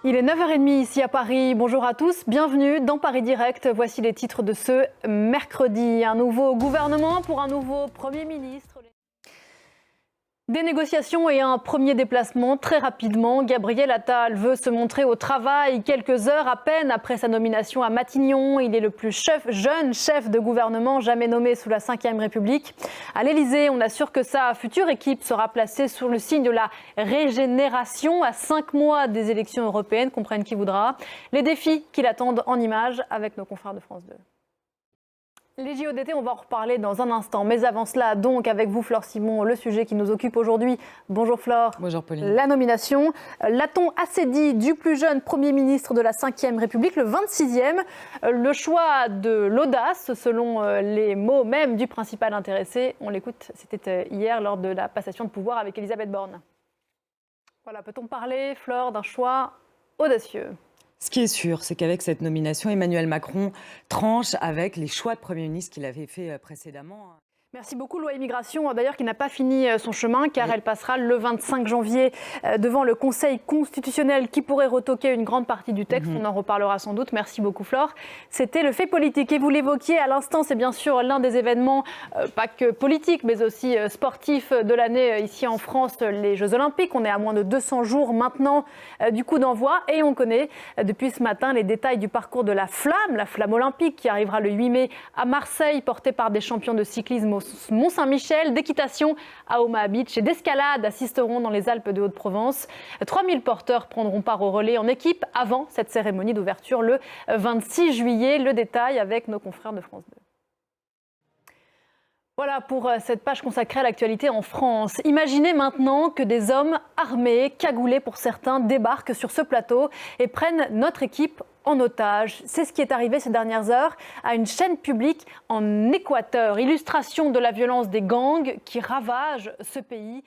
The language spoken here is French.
Il est 9h30 ici à Paris. Bonjour à tous, bienvenue dans Paris Direct. Voici les titres de ce mercredi. Un nouveau gouvernement pour un nouveau Premier ministre. Des négociations et un premier déplacement très rapidement. Gabriel Attal veut se montrer au travail quelques heures à peine après sa nomination à Matignon. Il est le plus jeune chef de gouvernement jamais nommé sous la Ve République. À l'Élysée, on assure que sa future équipe sera placée sous le signe de la régénération à 5 mois des élections européennes, comprenne qui voudra. Les défis qui l'attendent en images avec nos confrères de France 2. Les JO d'été, on va en reparler dans un instant. Mais avant cela, donc, avec vous, Flore Simon, le sujet qui nous occupe aujourd'hui. Bonjour Flore. Bonjour Pauline. La nomination, l'a-t-on assez dit, du plus jeune Premier ministre de la Ve République, le 26e. Le choix de l'audace, selon les mots même du principal intéressé. On l'écoute, c'était hier lors de la passation de pouvoir avec Elisabeth Borne. Voilà, peut-on parler, Flore, d'un choix audacieux ? Ce qui est sûr, c'est qu'avec cette nomination, Emmanuel Macron tranche avec les choix de Premier ministre qu'il avait fait précédemment. Merci beaucoup. Loi immigration, d'ailleurs, qui n'a pas fini son chemin, car elle passera le 25 janvier devant le Conseil constitutionnel qui pourrait retoquer une grande partie du texte. On en reparlera sans doute. Merci beaucoup, Flore. C'était le fait politique. Et vous l'évoquiez à l'instant, c'est bien sûr l'un des événements, pas que politiques, mais aussi sportifs de l'année ici en France, les Jeux Olympiques. On est à moins de 200 jours maintenant du coup d'envoi. Et on connaît depuis ce matin les détails du parcours de la flamme olympique, qui arrivera le 8 mai à Marseille, portée par des champions de cyclisme au Mont-Saint-Michel, d'équitation à Omaha Beach et d'escalade assisteront dans les Alpes de Haute-Provence. 3000 porteurs prendront part au relais en équipe avant cette cérémonie d'ouverture le 26 juillet. Le détail avec nos confrères de France 2. Voilà pour cette page consacrée à l'actualité en France. Imaginez maintenant que des hommes armés, cagoulés pour certains, débarquent sur ce plateau et prennent notre équipe en otage. C'est ce qui est arrivé ces dernières heures à une chaîne publique en Équateur. Illustration de la violence des gangs qui ravagent ce pays